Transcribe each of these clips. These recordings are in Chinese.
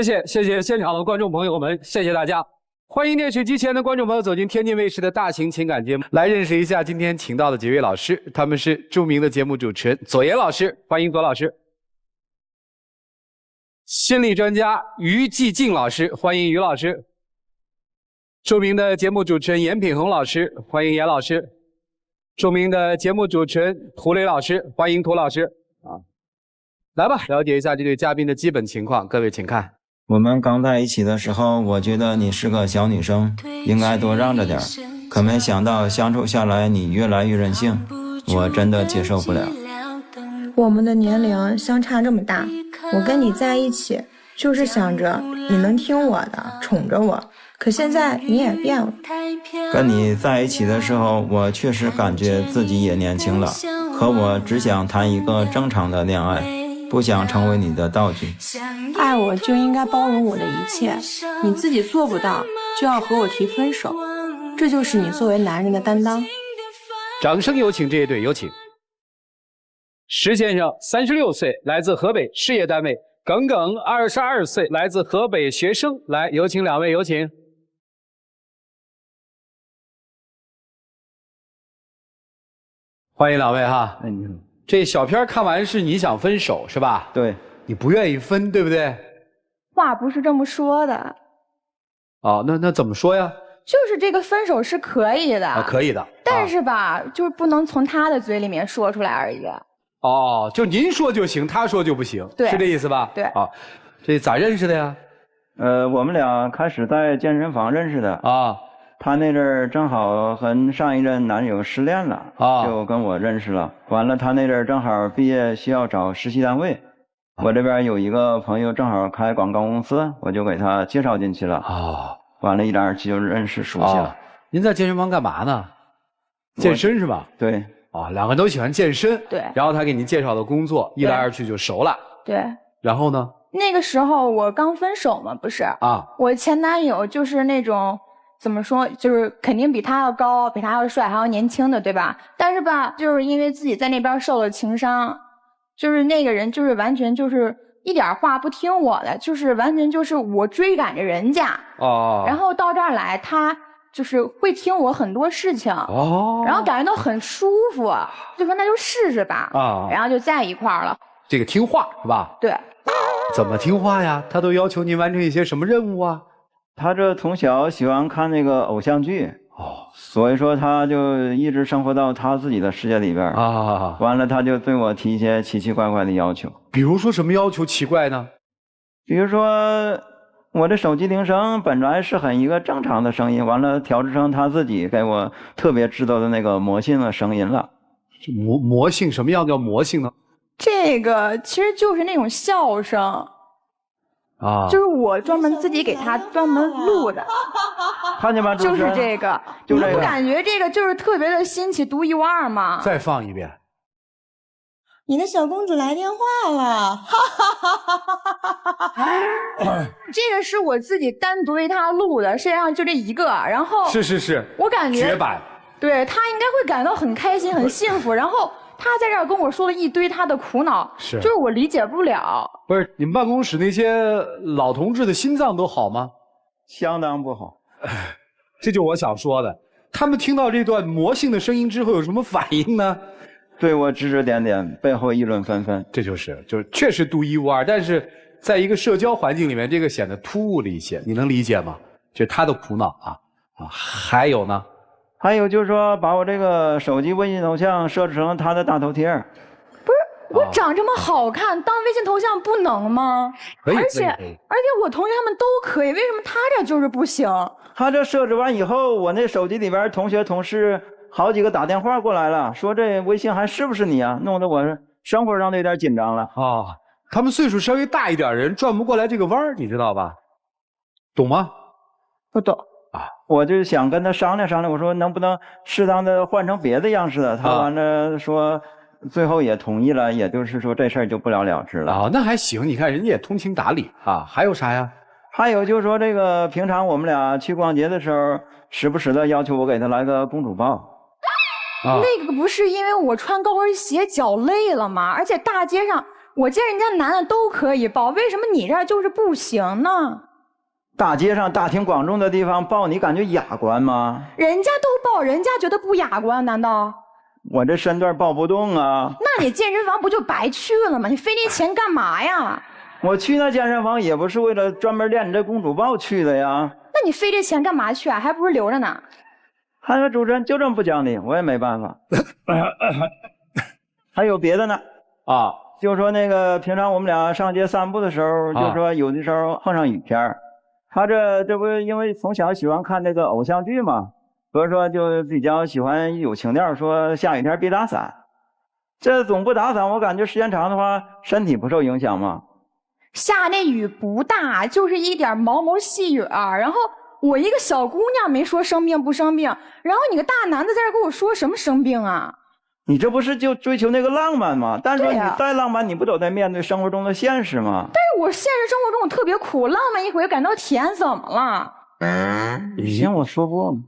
谢谢现场的观众朋友们，谢谢大家。欢迎电视机前的观众朋友走进天津卫视的大型情感节目，来认识一下今天请到的几位老师，他们是著名的节目主持人左岩老师，欢迎左老师；心理专家于继静老师，欢迎于老师；著名的节目主持人严品宏老师，欢迎严老师；著名的节目主持人涂磊老师，欢迎涂老师。来吧，了解一下这对嘉宾的基本情况，各位请看。我们刚在一起的时候，我觉得你是个小女生，应该多让着点，可没想到相处下来你越来越任性，我真的接受不了。我们的年龄相差这么大，我跟你在一起就是想着你能听我的，宠着我，可现在你也变了。跟你在一起的时候，我确实感觉自己也年轻了，可我只想谈一个正常的恋爱，不想成为你的道具。爱我就应该包容我的一切，你自己做不到就要和我提分手，这就是你作为男人的担当。掌声有请这一对，有请。石先生36岁，来自河北事业单位；耿耿22岁，来自河北学生。来，有请两位，有请。欢迎两位哈。你好。这小片看完是你想分手是吧？对。你不愿意分，对不对？话不是这么说的。哦，那怎么说呀？就是这个分手是可以的，可以的。但是吧，就是不能从他的嘴里面说出来而已。哦，就您说就行，他说就不行，对，是这意思吧？对。啊，这咋认识的呀？我们俩开始在健身房认识的啊。他那阵儿正好和上一任男友失恋了啊，就跟我认识了。完了，他那阵儿正好毕业需要找实习单位。我这边有一个朋友正好开广告公司，我就给他介绍进去了。完了，一来二去就认识熟悉了。您在健身房干嘛呢？健身是吧？对。两个人都喜欢健身。对。然后他给您介绍的工作，一来二去就熟了。对。然后呢？那个时候我刚分手嘛，不是？我前男友就是那种怎么说，就是肯定比他要高，比他要帅，还要年轻的，对吧？但是吧，就是因为自己在那边受了情伤。就是那个人就是完全就是一点话不听我的，就是完全就是我追赶着人家然后到这儿来他就是会听我很多事情然后感觉到很舒服，就说那就试试吧然后就在一块儿了。这个听话是吧？对。怎么听话呀？他都要求您完成一些什么任务啊？他这从小喜欢看那个偶像剧所以说他就一直生活到他自己的世界里边完了他就对我提一些奇奇怪怪的要求。比如说什么要求奇怪呢？比如说我的手机铃声本来是很一个正常的声音，完了调制成他自己给我特别知道的那个魔性的声音了。魔性？什么样叫魔性呢？这个其实就是那种笑声就是我专门自己给他专门录的。看见吗？就是这个，你们不感觉这个就是特别的新奇独一无二吗？再放一遍。你的小公主来电话了，这个是我自己单独为她录的，世界上就这一个，然后是，我感觉绝版。对，她应该会感到很开心、很幸福，然后她在这儿跟我说了一堆她的苦恼，就是我理解不了。不是，你们办公室那些老同志的心脏都好吗？相当不好。这就我想说的，他们听到这段魔性的声音之后有什么反应呢？对我指指点点，背后议论纷纷。这就是确实独一无二，但是在一个社交环境里面，这个显得突兀了一些，你能理解吗？这是他的苦恼还有呢？还有就是说，把我这个手机微信头像设置成他的大头贴。不是，我长这么好看，当微信头像不能吗？可以。而且我同学他们都可以，为什么他这就是不行？他这设置完以后，我那手机里边同学同事好几个打电话过来了，说这微信还是不是你啊？弄得我生活上都有点紧张了他们岁数稍微大一点的人转不过来这个弯儿，你知道吧？懂吗？不懂我就想跟他商量商量，我说能不能适当的换成别的样式的？他完了说最后也同意了，也就是说这事儿就不了了之了那还行，你看人家也通情达理还有啥呀？还有就是说这个平常我们俩去逛街的时候，时不时的要求我给他来个公主抱那个不是因为我穿高跟鞋脚累了吗？而且大街上我见人家男的都可以抱，为什么你这儿就是不行呢？大街上大庭广众的地方抱你感觉雅观吗？人家都抱，人家觉得不雅观，难道？我这身段抱不动啊。那你健身房不就白去了吗？你费那钱干嘛呀？我去那健身房也不是为了专门练你这公主抱去的呀。那你费这钱干嘛去啊？还不如留着呢。还有主持人就这么不讲理，我也没办法。还有别的呢啊，就说那个平常我们俩上街散步的时候，就说有的时候碰上雨天，他这不因为从小喜欢看那个偶像剧嘛，所以说就比较喜欢有情调，说下雨天别打伞。这总不打伞，我感觉时间长的话，身体不受影响吗？下那雨不大，就是一点毛毛细雨儿。然后我一个小姑娘没说生病不生病，然后你个大男的在这跟我说什么生病啊？你这不是就追求那个浪漫吗？但是说你再浪漫，你不都得面对生活中的现实吗？但是我现实生活中我特别苦，浪漫一回感到甜，怎么了？行，我说过吗？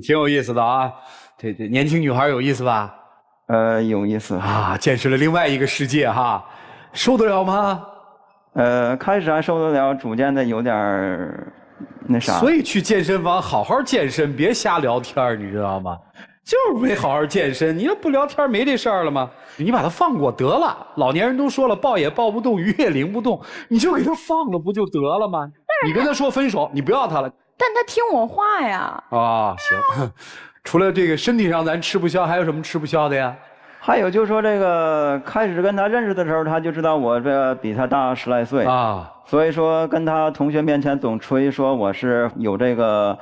挺有意思的啊，这年轻女孩有意思吧？有意思啊，见识了另外一个世界哈，受得了吗？开始还受得了，逐渐的有点那啥。所以去健身房好好健身，别瞎聊天，你知道吗？就是没好好健身，你要不聊天没这事儿了吗？你把他放过得了，老年人都说了，抱也抱不动，鱼也拎不动，你就给他放了不就得了吗？你跟他说分手，你不要他了。但他听我话呀。啊，行。除了这个身体上咱吃不消，还有什么吃不消的呀？还有就是说这个开始跟他认识的时候，他就知道我这比他大10来岁啊，所以说跟他同学面前总吹说我是有这个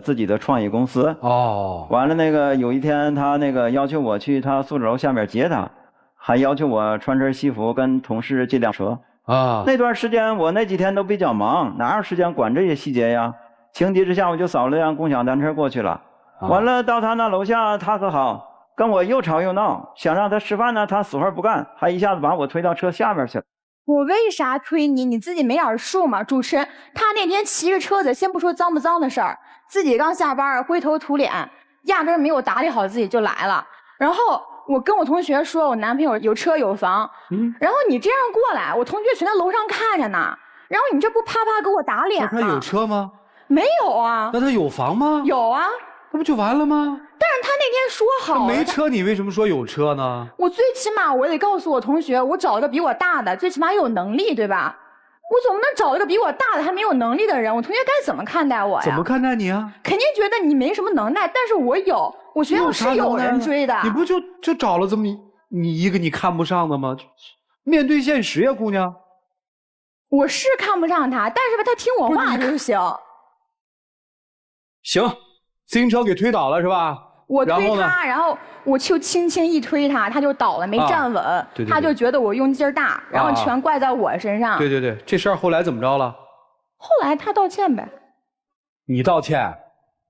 自己的创意公司哦。完了那个有一天他那个要求我去他宿舍楼下面接他，还要求我穿身西服跟同事借辆车啊。那段时间我那几天都比较忙，哪有时间管这些细节呀？情急之下我就扫了辆共享单车过去了。完了到他那楼下，他可好。跟我又吵又闹，想让他吃饭呢，他死活不干，还一下子把我推到车下面去了。我为啥推你？你自己没点数吗？主持人，他那天骑着车子，先不说脏不脏的事儿，自己刚下班灰头土脸，压根没有打理好自己就来了。然后我跟我同学说，我男朋友有车有房，然后你这样过来，我同学全在楼上看着呢，然后你这不啪啪给我打脸吗？那他有车吗？没有啊。那他有房吗？有啊。那不就完了吗？但是他那天说好了没车，你为什么说有车呢？我最起码我得告诉我同学，我找了个比我大的，最起码有能力，对吧？我总不能找了个比我大的还没有能力的人，我同学该怎么看待我呀？怎么看待你啊？肯定觉得你没什么能耐，但是我有，我学校是有人追的。你不就找了这么你一个你看不上的吗？面对现实呀，姑娘。我是看不上他，但是吧，他听我话就行。行。自行车给推倒了是吧？我推他，然后我就轻轻一推他，他就倒了，没站稳，对，他就觉得我用劲儿大，然后全怪在我身上。对对对，这事儿后来怎么着了？后来他道歉呗。你道歉？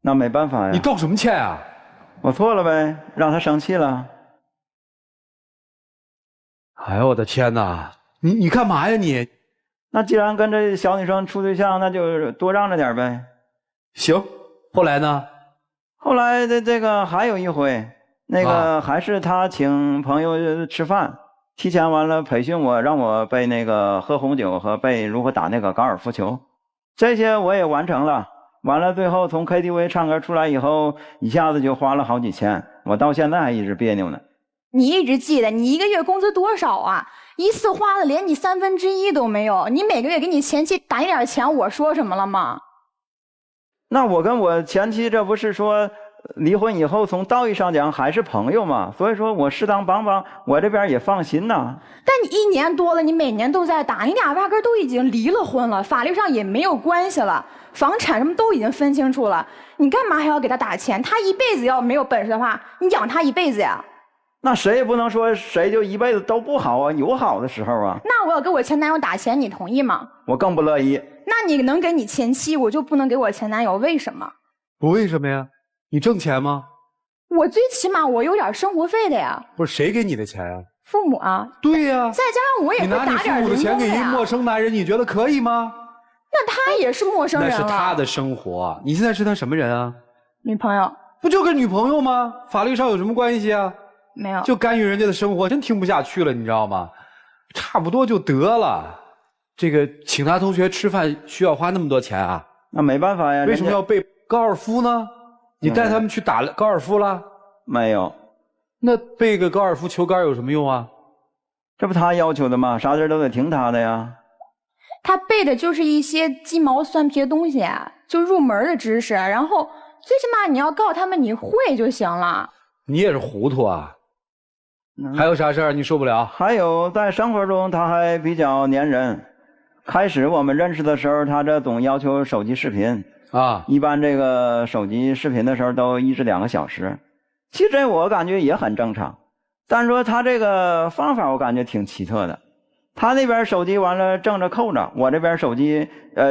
那没办法呀。你道什么歉啊？我错了呗，让他生气了。哎呦我的天哪！你干嘛呀你？那既然跟这小女生处对象，那就多让着点呗。行，后来呢？后来的这个还有一回，那个还是他请朋友吃饭，提前完了培训我，让我背那个喝红酒和背如何打那个高尔夫球，这些我也完成了。完了最后从 KTV 唱歌出来以后，一下子就花了好几千，我到现在还一直别扭呢。你一直记得，你一个月工资多少啊？一次花了连你1/3都没有，你每个月给你前妻打一点钱，我说什么了吗？那我跟我前妻这不是说离婚以后从道义上讲还是朋友嘛，所以说我适当帮帮，我这边也放心呐。但你1年多了，你每年都在打，你俩压根都已经离了婚了，法律上也没有关系了，房产什么都已经分清楚了，你干嘛还要给他打钱？他一辈子要没有本事的话，你养他一辈子呀？那谁也不能说谁就一辈子都不好啊，有好的时候啊。那我要给我前男友打钱，你同意吗？我更不乐意。那你能给你前妻，我就不能给我前男友，为什么？不为什么呀？你挣钱吗？我最起码我有点生活费的呀。不是谁给你的钱啊？父母啊。对呀。再加上我也会打点人工的呀。你拿你父母的钱给一陌生男人，你觉得可以吗？那他也是陌生人了。那是他的生活，你现在是他什么人啊？女朋友。不就跟女朋友吗？法律上有什么关系啊？没有。就干预人家的生活，真听不下去了，你知道吗？差不多就得了。这个请他同学吃饭需要花那么多钱啊？那没办法呀。为什么要背高尔夫呢？你带他们去打高尔夫了？没有。那背个高尔夫球杆有什么用啊？这不他要求的吗？啥事都得听他的呀。他背的就是一些鸡毛蒜皮的东西，就入门的知识，然后最起码你要告诉他们你会就行了。你也是糊涂啊。还有啥事儿你受不了？还有在生活中他还比较粘人。开始我们认识的时候，他这总要求手机视频啊，一般这个手机视频的时候都1至2个小时。其实我感觉也很正常，但是说他这个方法我感觉挺奇特的。他那边手机完了正着扣着，我这边手机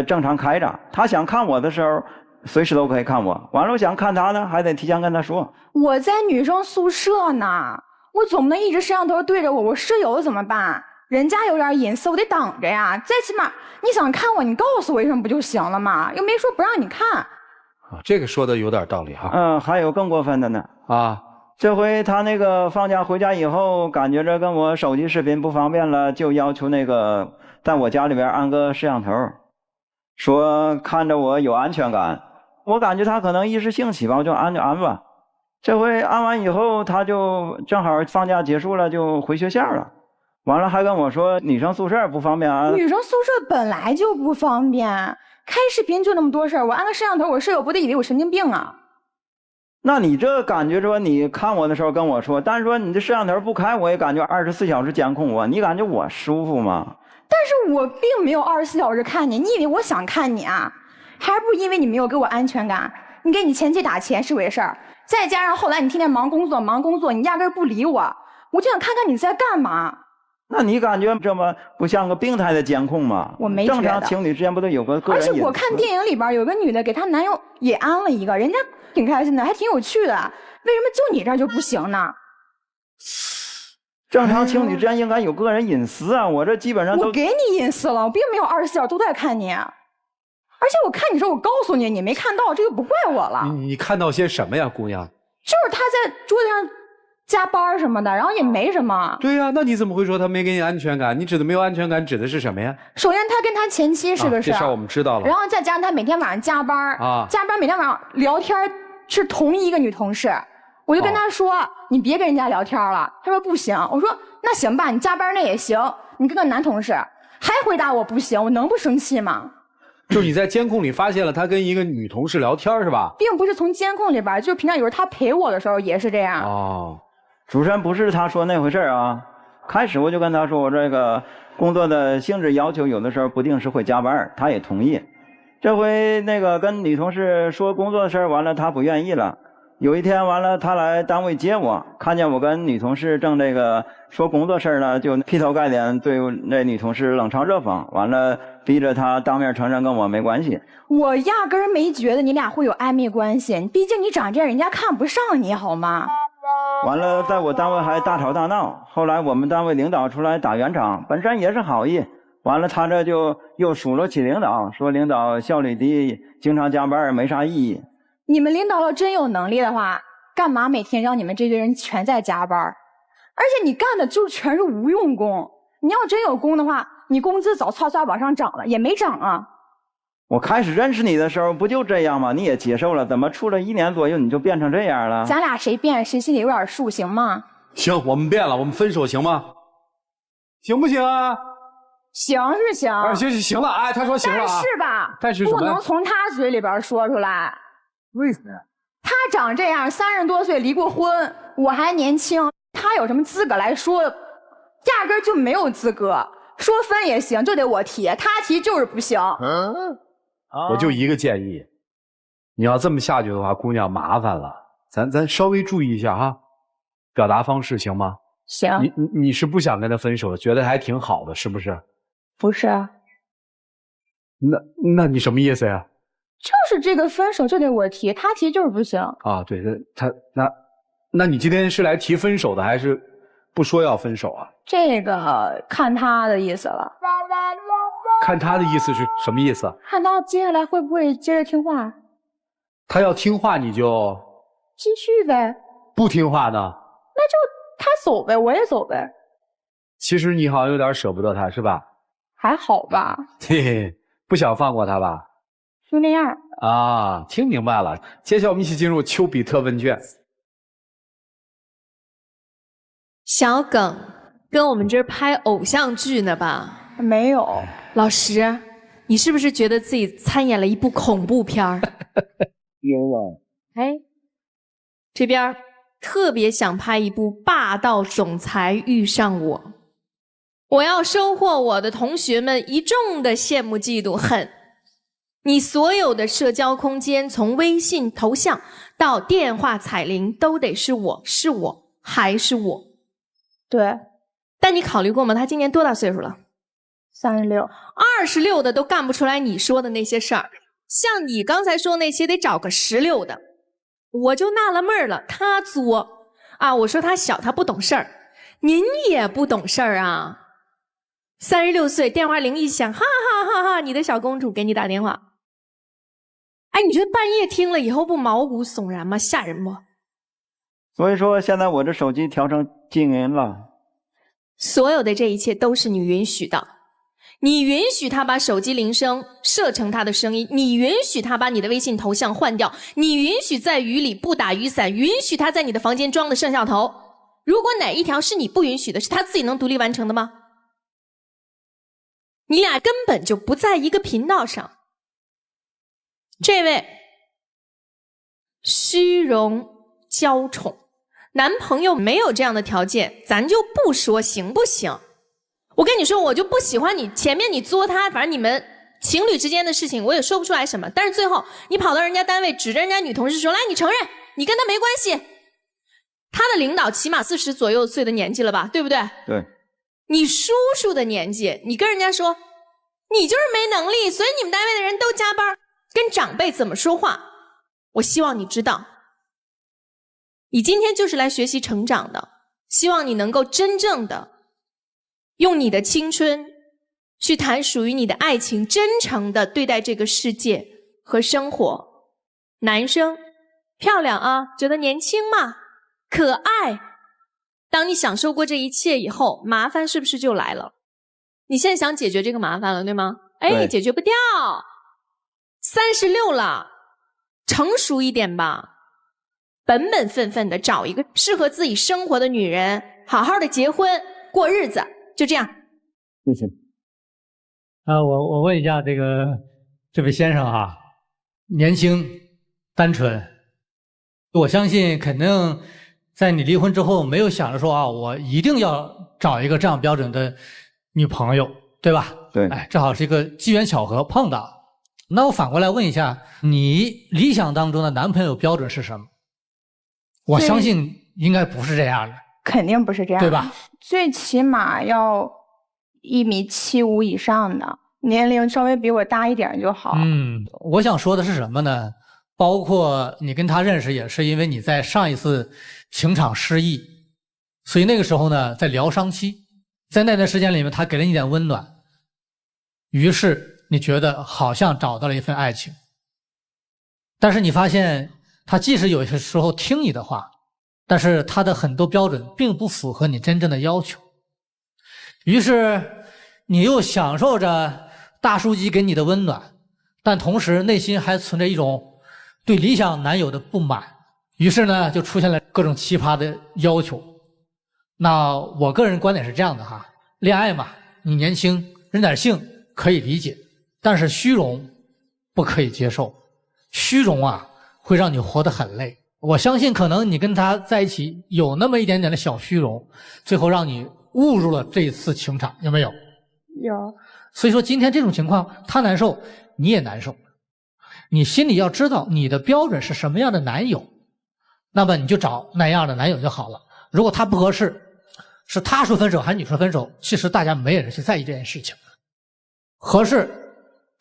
正常开着。他想看我的时候随时都可以看我，完了我想看他呢还得提前跟他说。我在女生宿舍呢，我总不能一直摄像头对着我舍友怎么办？人家有点隐私我得挡着呀。最起码你想看我你告诉我一声不就行了吗？又没说不让你看。这个说的有点道理哈。还有更过分的呢啊！这回他那个放假回家以后，感觉着跟我手机视频不方便了，就要求那个在我家里边安个摄像头，说看着我有安全感。我感觉他可能一时兴起吧，我就安吧。这回安完以后，他就正好放假结束了，就回学校了。完了还跟我说女生宿舍不方便安。女生宿舍本来就不方便，开视频就那么多事儿，我安个摄像头，我舍友不得以为我神经病啊？那你这感觉说你看我的时候跟我说，但是说你这摄像头不开，我也感觉24小时监控我，你感觉我舒服吗？但是我并没有24小时看你，你以为我想看你啊？还不是因为你没有给我安全感？你给你前妻打钱是回事儿，再加上后来你天天忙工作，你压根儿不理我，我就想看看你在干嘛。那你感觉这么不像个病态的监控吗？我没觉得。正常情侣之间不都有个个人隐私？而且我看电影里边有个女的给她男友也安了一个，人家挺开心的，还挺有趣的。为什么就你这儿就不行呢？正常情侣之间应该有个人隐私啊！我这基本上都我给你隐私了，我并没有24小时都在看你。而且我看你时候我告诉你，你没看到，这就不怪我了。你看到些什么呀，姑娘？就是他在桌子上加班什么的，然后也没什么。对呀，那你怎么会说他没给你安全感？你指的没有安全感指的是什么呀？首先他跟他前妻是个事儿，这事儿我们知道了。然后再加上他每天晚上加班加班每天晚上聊天是同一个女同事，我就跟他说，你别跟人家聊天了。他说不行，我说那行吧，你加班那也行，你跟个男同事，还回答我不行，我能不生气吗？就是你在监控里发现了他跟一个女同事聊天是吧？并不是从监控里边，就是平常有时候他陪我的时候也是这样。主持人不是他说那回事啊。开始我就跟他说，我这个工作的性质要求有的时候不定时会加班，他也同意。这回那个跟女同事说工作的事儿，完了他不愿意了。有一天完了，他来单位接我，看见我跟女同事正这个说工作事儿呢，就劈头盖脸对那女同事冷嘲热讽，完了逼着她当面承认跟我没关系。我压根儿没觉得你俩会有暧昧关系，毕竟你长这样，人家看不上你好吗？完了，在我单位还大吵大闹。后来我们单位领导出来打圆场，本身也是好意。完了，他这就又数落起领导，说领导效率低，经常加班，没啥意义。你们领导要真有能力的话，干嘛每天让你们这堆人全在加班？而且你干的就全是无用功。你要真有功的话，你工资早唰唰往上涨了，也没涨啊。我开始认识你的时候不就这样吗？你也接受了，怎么处了1年左右你就变成这样了？咱俩谁变谁心里有点数，行吗？行，我们变了，我们分手行吗？行不行啊？行是行。行了，哎，他说行了啊。但是吧，但是什么？不能从他嘴里边说出来。为什么呀？他长这样，30多岁离过婚，我还年轻，他有什么资格来说？压根就没有资格。说分也行，就得我提，他提就是不行。我就一个建议，你要这么下去的话，姑娘麻烦了，咱稍微注意一下哈，表达方式行吗？行。你是不想跟他分手，觉得还挺好的，是不是？不是啊。那你什么意思呀？就是这个分手就得我提，他提就是不行啊。对，那你今天是来提分手的，还是不说要分手啊？这个看他的意思了。看他的意思是什么意思？看他接下来会不会接着听话。他要听话你就继续呗。不听话呢？那就他走呗，我也走呗。其实你好像有点舍不得他，是吧？还好吧。嘿嘿，不想放过他吧？就那样啊，听明白了。接下来我们一起进入丘比特问卷。小耿，跟我们这儿拍偶像剧呢吧？没有。老师，你是不是觉得自己参演了一部恐怖片儿？有啊。哎，这边特别想拍一部霸道总裁遇上我，我要收获我的同学们一众的羡慕嫉妒恨。你所有的社交空间，从微信头像到电话彩铃，都得是我，是我，还是我。对。但你考虑过吗？他今年多大岁数了？36。26的都干不出来你说的那些事儿，像你刚才说那些得找个16的。我就纳了闷了，他作啊！我说他小，他不懂事儿，您也不懂事儿啊！36岁，电话铃一响，哈哈哈哈，你的小公主给你打电话。哎，你觉得半夜听了以后不毛骨悚然吗？吓人不？所以说现在我这手机调成静音了。所有的这一切都是你允许的，你允许他把手机铃声设成他的声音，你允许他把你的微信头像换掉，你允许在雨里不打雨伞，允许他在你的房间装的摄像头。如果哪一条是你不允许的，是他自己能独立完成的吗？你俩根本就不在一个频道上。这位虚荣娇宠，男朋友没有这样的条件，咱就不说行不行？我跟你说，我就不喜欢你前面你作他，反正你们情侣之间的事情我也说不出来什么，但是最后你跑到人家单位指着人家女同事说，来，你承认你跟他没关系。他的领导起码40左右岁的年纪了吧，对不对？对。你叔叔的年纪，你跟人家说你就是没能力，所以你们单位的人都加班。跟长辈怎么说话，我希望你知道，你今天就是来学习成长的，希望你能够真正的用你的青春去谈属于你的爱情，真诚的对待这个世界和生活。男生漂亮啊，觉得年轻嘛，可爱。当你享受过这一切以后，麻烦是不是就来了？你现在想解决这个麻烦了，对吗？哎，解决不掉。36了，成熟一点吧，本本分分的找一个适合自己生活的女人，好好的结婚过日子，就这样。谢谢。我问一下这位先生哈，年轻单纯，我相信肯定在你离婚之后没有想着说啊，我一定要找一个这样标准的女朋友，对吧？对。哎，正好是一个机缘巧合碰到。那我反过来问一下，你理想当中的男朋友标准是什么？我相信应该不是这样的。肯定不是这样的，对吧？最起码要1.75米以上的，年龄稍微比我大一点就好。我想说的是什么呢？包括你跟他认识也是因为你在上一次情场失意，所以那个时候呢在疗伤期，在那段时间里面他给了你一点温暖，于是你觉得好像找到了一份爱情，但是你发现他即使有些时候听你的话，但是他的很多标准并不符合你真正的要求，于是你又享受着大叔级给你的温暖，但同时内心还存着一种对理想男友的不满，于是呢就出现了各种奇葩的要求。那我个人观点是这样的哈，恋爱嘛，你年轻任点性可以理解，但是虚荣不可以接受，虚荣啊会让你活得很累。我相信可能你跟他在一起有那么一点点的小虚荣，最后让你误入了这一次情场，有没有？有。所以说今天这种情况他难受你也难受，你心里要知道你的标准是什么样的男友，那么你就找那样的男友就好了。如果他不合适，是他说分手还是你说分手，其实大家没人去在意这件事情，合适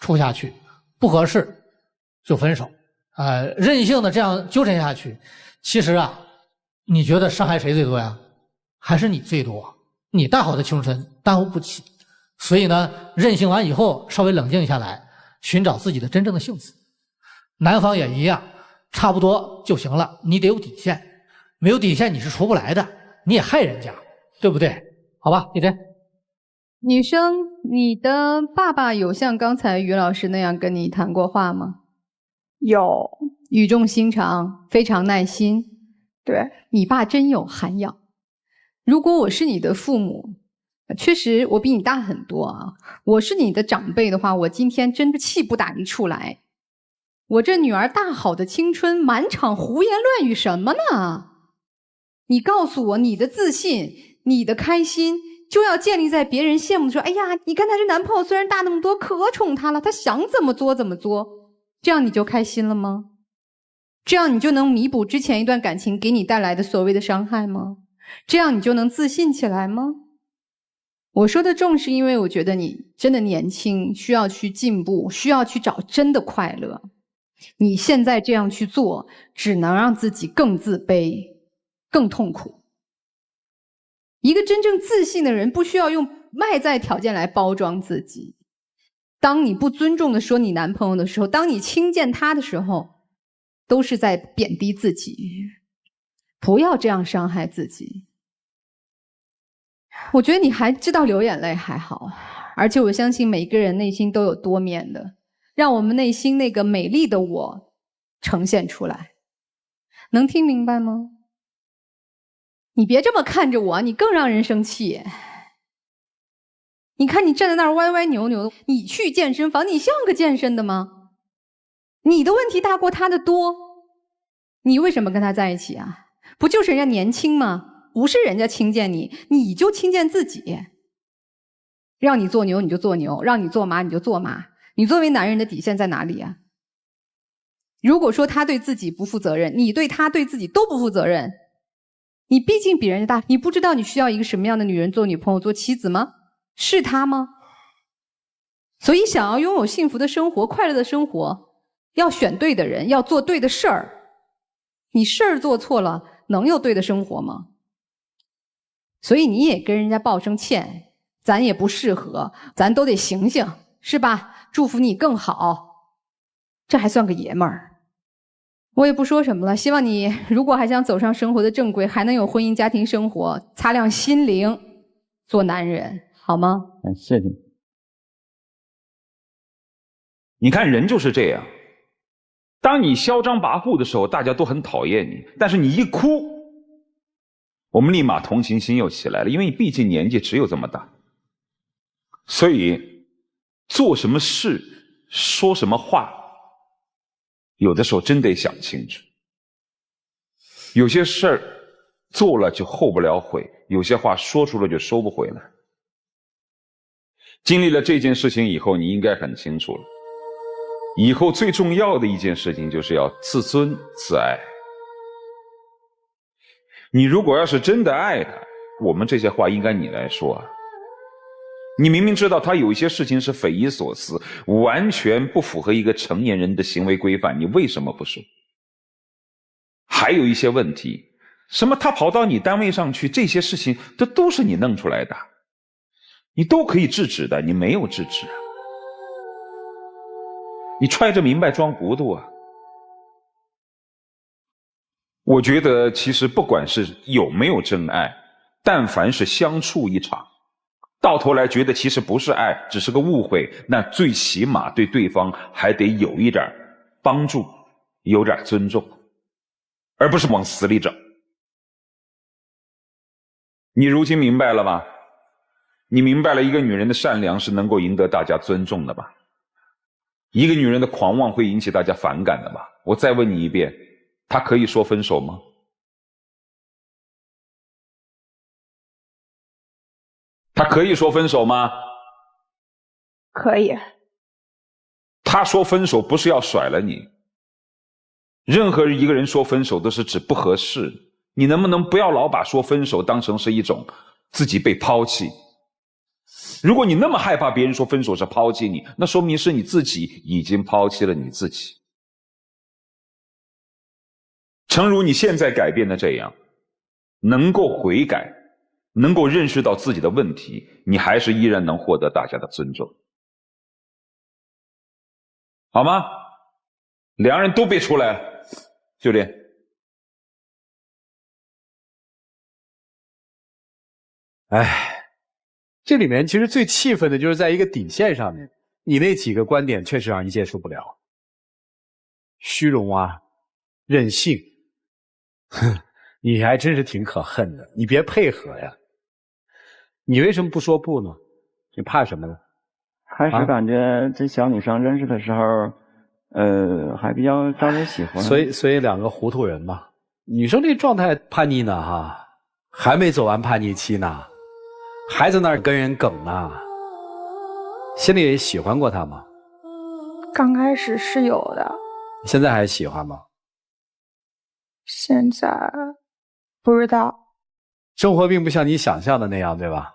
处下去，不合适就分手。任性的这样纠缠下去，其实啊，你觉得伤害谁最多呀？还是你最多？你大好的青春耽误不起。所以呢，任性完以后稍微冷静下来，寻找自己的真正的幸福。男方也一样，差不多就行了，你得有底线，没有底线你是出不来的，你也害人家，对不对？好吧，李真。女生，你的爸爸有像刚才于老师那样跟你谈过话吗？有，语重心长，非常耐心。对，你爸真有涵养。如果我是你的父母，确实我比你大很多啊。我是你的长辈的话，我今天真的气不打一处来。我这女儿大好的青春，满场胡言乱语什么呢？你告诉我，你的自信，你的开心，就要建立在别人羡慕的说，哎呀，你看他这男朋友虽然大那么多，可宠他了，他想怎么作怎么作，这样你就开心了吗？这样你就能弥补之前一段感情给你带来的所谓的伤害吗？这样你就能自信起来吗？我说的重是因为我觉得你真的年轻，需要去进步，需要去找真的快乐。你现在这样去做，只能让自己更自卑，更痛苦。一个真正自信的人不需要用外在条件来包装自己。当你不尊重的说你男朋友的时候，当你轻贱他的时候，都是在贬低自己。不要这样伤害自己。我觉得你还知道流眼泪还好，而且我相信每个人内心都有多面的，让我们内心那个美丽的我呈现出来。能听明白吗？你别这么看着我，你更让人生气。你看你站在那儿歪歪扭扭的，你去健身房，你像个健身的吗？你的问题大过他的多，你为什么跟他在一起啊？不就是人家年轻吗？不是人家轻贱你，你就轻贱自己。让你做牛你就做牛，让你做马你就做马。你作为男人的底线在哪里啊？如果说他对自己不负责任，你对他对自己都不负责任，你毕竟比人家大，你不知道你需要一个什么样的女人做女朋友做妻子吗？是他吗？所以想要拥有幸福的生活，快乐的生活，要选对的人，要做对的事儿。你事儿做错了，能有对的生活吗？所以你也跟人家道声歉，咱也不适合，咱都得醒醒，是吧？祝福你更好，这还算个爷们儿。我也不说什么了，希望你如果还想走上生活的正轨，还能有婚姻家庭生活，擦亮心灵，做男人，好吗？谢谢。你看人就是这样，当你嚣张跋扈的时候，大家都很讨厌你，但是你一哭，我们立马同情心又起来了，因为你毕竟年纪只有这么大。所以做什么事说什么话，有的时候真得想清楚。有些事儿做了就后不了悔，有些话说出了就收不回来。经历了这件事情以后，你应该很清楚了，以后最重要的一件事情就是要自尊自爱。你如果要是真的爱他，我们这些话应该你来说啊。你明明知道他有一些事情是匪夷所思，完全不符合一个成年人的行为规范，你为什么不说？还有一些问题，什么他跑到你单位上去，这些事情这都是你弄出来的，你都可以制止的，你没有制止啊。你揣着明白装糊涂啊。我觉得其实不管是有没有真爱，但凡是相处一场，到头来觉得其实不是爱，只是个误会，那最起码对对方还得有一点帮助，有点尊重，而不是往死里整。你如今明白了吗？你明白了一个女人的善良是能够赢得大家尊重的吧？一个女人的狂妄会引起大家反感的吧？我再问你一遍，她可以说分手吗？她可以说分手吗？可以。她说分手不是要甩了你，任何一个人说分手都是指不合适。你能不能不要老把说分手当成是一种自己被抛弃？如果你那么害怕别人说分手是抛弃你，那说明是你自己已经抛弃了你自己。诚如你现在改变的这样，能够悔改，能够认识到自己的问题，你还是依然能获得大家的尊重，好吗？两人都别出来了，就这。哎，这里面其实最气愤的就是在一个底线上面，你那几个观点确实让人接受不了。虚荣啊，任性，哼，你还真是挺可恨的。你别配合呀，你为什么不说不呢？你怕什么呢？开始感觉这小女生认识的时候，还比较招人喜欢。所以两个糊涂人嘛。女生这状态叛逆呢哈，还没走完叛逆期呢，还在那儿跟人梗呢。心里喜欢过他吗？刚开始是有的。现在还喜欢吗？现在不知道。生活并不像你想象的那样，对吧？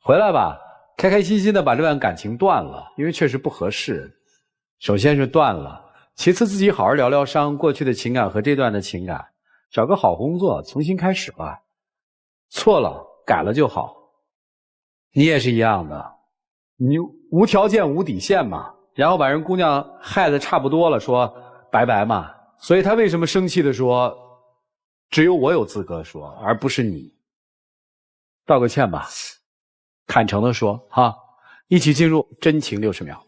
回来吧，开开心心的把这段感情断了，因为确实不合适。首先是断了，其次自己好好疗疗伤，过去的情感和这段的情感，找个好工作，重新开始吧。错了，改了就好。你也是一样的，你无条件无底线嘛，然后把人姑娘害得差不多了，说拜拜嘛。所以他为什么生气的说，只有我有资格说，而不是你。道个歉吧，坦诚的说哈，一起进入真情60秒。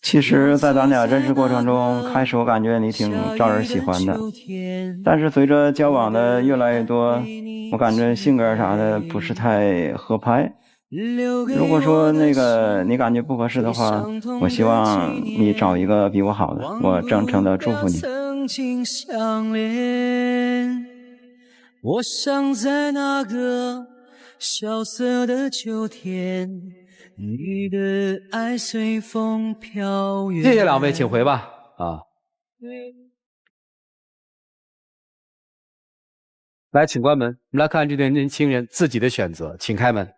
其实在咱俩认识过程中，开始我感觉你挺招人喜欢的，但是随着交往的越来越多，我感觉性格啥的不是太合拍。如果说你感觉不合适的话，我希望你找一个比我好的，我真诚的祝福你。我想在那个萧瑟的秋天，你的爱随风飘远。谢谢两位，请回吧。来，请关门。我们来看这对年轻人自己的选择，请开门。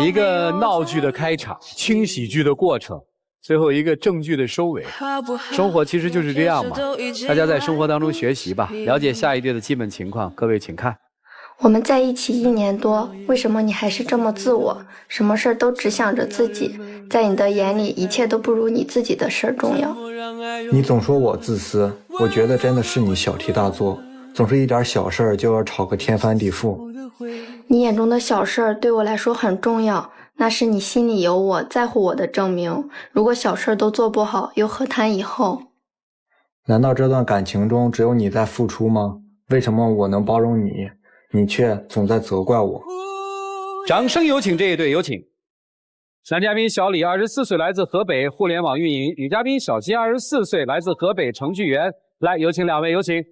一个闹剧的开场，轻喜剧的过程，最后一个正剧的收尾。生活其实就是这样嘛，大家在生活当中学习吧，了解下一对的基本情况。各位请看。我们在一起1年多，为什么你还是这么自我？什么事儿都只想着自己，在你的眼里，一切都不如你自己的事儿重要。你总说我自私，我觉得真的是你小题大做，总是一点小事儿就要吵个天翻地覆。你眼中的小事儿对我来说很重要，那是你心里有我，在乎我的证明。如果小事儿都做不好，又何谈以后？难道这段感情中只有你在付出吗？为什么我能包容你，你却总在责怪我？掌声有请这一对，有请。男嘉宾小李24岁，来自河北互联网运营；女嘉宾小金24岁，来自河北程序员。来，有请两位，有请。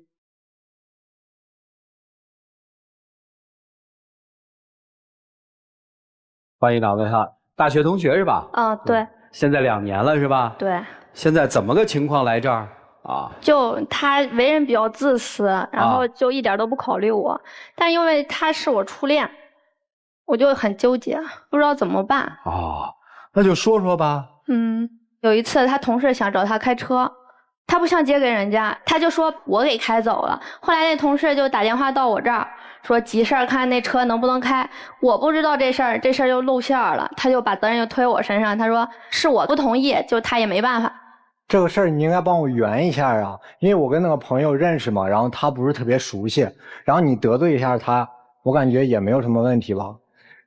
欢迎两位哈，大学同学是吧？对。现在2年了是吧？对。现在怎么个情况来这儿啊？就他为人比较自私，然后就一点都不考虑我，但因为他是我初恋，我就很纠结，不知道怎么办。那就说说吧。有一次他同事想找他开车，他不想借给人家，他就说我给开走了。后来那同事就打电话到我这儿，说急事儿看那车能不能开。我不知道这事儿就露馅了，他就把责任就推我身上，他说是我不同意，就他也没办法。这个事儿你应该帮我圆一下啊，因为我跟那个朋友认识嘛，然后他不是特别熟悉，然后你得罪一下他，我感觉也没有什么问题吧。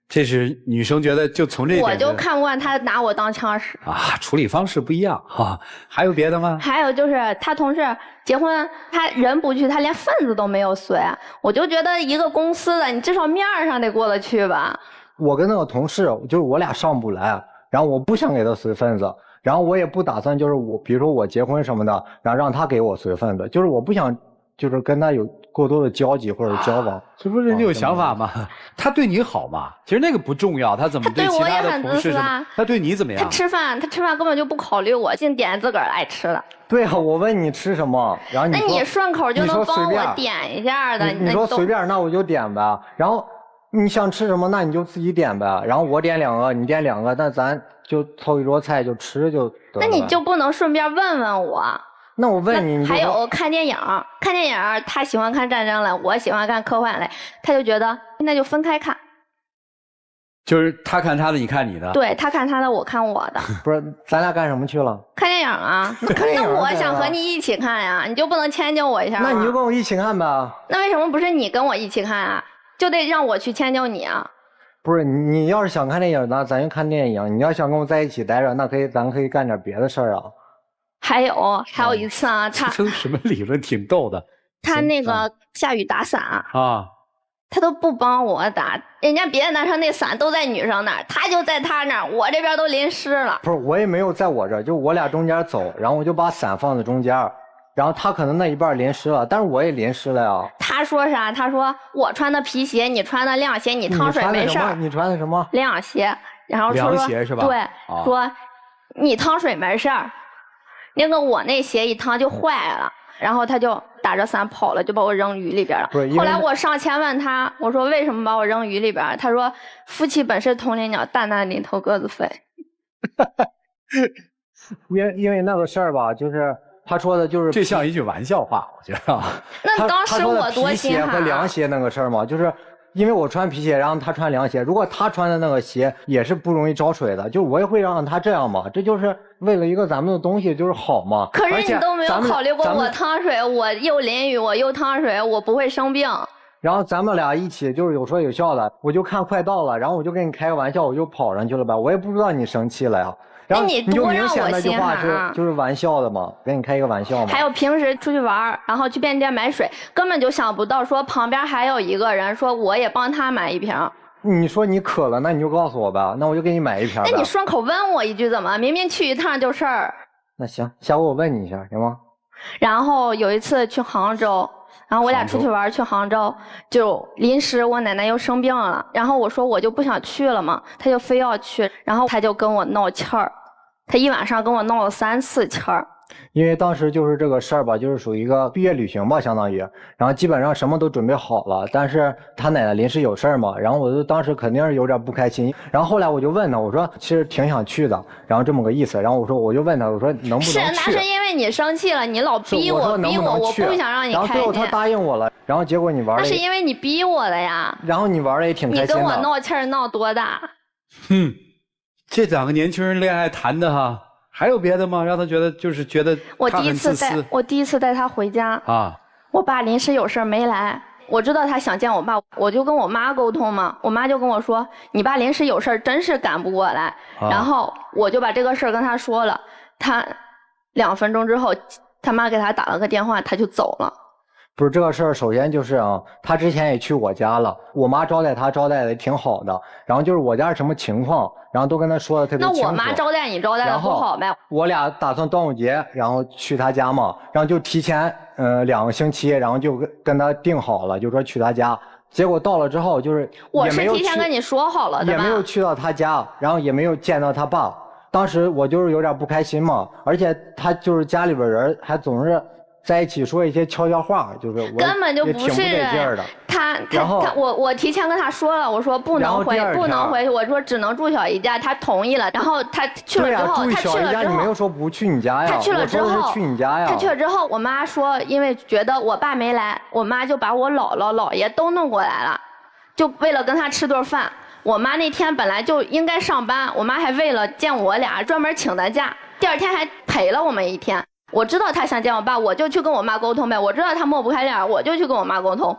这是女生觉得就从这点，我就看不惯他拿我当枪使处理方式不一样哈。还有别的吗？还有就是他同事结婚，他人不去，他连份子都没有随，我就觉得一个公司的你至少面上得过得去吧。我跟那个同事就是我俩上不来，然后我不想给他随份子，然后我也不打算就是比如说我结婚什么的，然后让他给我随份子，就是我不想就是跟他有过多的交集或者交往。这不是人家有想法吗？他对你好嘛，其实那个不重要，他怎么对其他的同事什么，他对你怎么样？他吃饭根本就不考虑我，净点自个儿爱吃的。对啊，我问你吃什么，然后那你顺口就能帮我点一下的。你说随便，那我就点呗。然后你想吃什么，那你就自己点呗。然后我点2个，你点2个，那咱就凑一桌菜就吃就得了。那你就不能顺便问问我？那我问你，还有看电影，他喜欢看战争类，我喜欢看科幻类，他就觉得那就分开看。就是他看他的，你看你的。对，他看他的，我看我的。不是，咱俩干什么去了？看电影啊。那我想和你一起看呀，你就不能迁就我一下吗？那你就跟我一起看呗。那为什么不是你跟我一起看啊？就得让我去迁就你啊？不是，你要是想看电影，那咱就看电影；你要想跟我在一起待着，那咱可以干点别的事儿啊。还有一次啊，他这什么理论，挺逗的。他那个下雨打伞啊，他都不帮我打，人家别的男生那伞都在女生那儿，他就在他那儿，我这边都淋湿了。不是，我也没有在我这儿，就我俩中间走，然后我就把伞放在中间，然后他可能那一半淋湿了，但是我也淋湿了呀。他说啥？他说我穿的皮鞋，你穿的凉鞋，你趟水没事儿。你穿的什么？凉鞋。然后说凉鞋是吧？对，说你趟水没事儿。那个我那鞋一趟就坏了，然后他就打着伞跑了，就把我扔雨里边了。后来我上前问他，我说为什么把我扔雨里边？他说夫妻本是同林鸟，蛋蛋里头各自飞。因为那个事儿吧，就是他说的就是这像一句玩笑话，我觉得。那当时我多心寒。皮鞋和凉鞋那个事儿嘛，就是因为我穿皮鞋，然后他穿凉鞋。如果他穿的那个鞋也是不容易着水的，就我也会让他这样嘛。这就是为了一个咱们的东西就是好嘛。可是你都没有考虑过我趟水，我又淋雨，我又趟水，我不会生病。然后咱们俩一起就是有说有笑的，我就看快到了，然后我就跟你开个玩笑，我就跑上去了呗。我也不知道你生气了呀。然后你就明显那句话就是玩笑的嘛，跟你开一个玩笑嘛。还有平时出去玩，然后去便利店买水，根本就想不到说旁边还有一个人，说我也帮他买一瓶。你说你渴了，那你就告诉我呗，那我就给你买一瓶。那你顺口问我一句怎么？明明去一趟就事儿。那行，下回我问你一下，行吗？然后有一次去杭州。然后我俩出去玩，去杭州就临时我奶奶又生病了，然后我说我就不想去了嘛，他就非要去，然后他就跟我闹气儿，他一晚上跟我闹了3次气儿。因为当时就是这个事儿吧，就是属于一个毕业旅行吧，相当于，然后基本上什么都准备好了，但是他奶奶临时有事儿嘛，然后我就当时肯定是有点不开心，然后后来我就问他，我说其实挺想去的，然后这么个意思，然后我就问他，我说能不能去？是，那是因为你生气了，你老逼我，我不想让你开心。然后最后他答应我了，然后结果你玩。那是因为你逼我的呀。然后你玩的也挺开心的。你跟我闹气儿闹多大？这两个年轻人恋爱谈的哈。还有别的吗？让他觉得我第一次带他回家啊，我爸临时有事没来，我知道他想见我爸，我就跟我妈沟通嘛，我妈就跟我说你爸临时有事真是赶不过来，然后我就把这个事儿跟他说了，他2分钟之后他妈给他打了个电话，他就走了。不是这个事儿，首先就是啊，他之前也去我家了，我妈招待他招待的挺好的，然后就是我家是什么情况，然后都跟他说的特别清楚。那我妈招待你招待的不好呗？我俩打算端午节然后去他家嘛，然后就提前2个星期，然后就跟他定好了，就说去他家。结果到了之后就是我是提前跟你说好了的吧？也没有去到他家，然后也没有见到他爸。当时我就是有点不开心嘛，而且他就是家里边人还总是在一起说一些悄悄话，就是我根本就不是人。我提前跟他说了，我说不能回，我说只能住小姨家，他同意了。然后他去了之后，他去了之后，你没有说不去你家呀？他去了之后，去你家呀？他去了之后，我妈说，因为觉得我爸没来，我妈就把我姥姥姥爷都弄过来了，就为了跟他吃顿饭。我妈那天本来就应该上班，我妈还为了见我俩专门请的假，第2天还陪了我们1天。我知道他想见我爸，我就去跟我妈沟通呗。我知道他抹不开脸，我就去跟我妈沟通。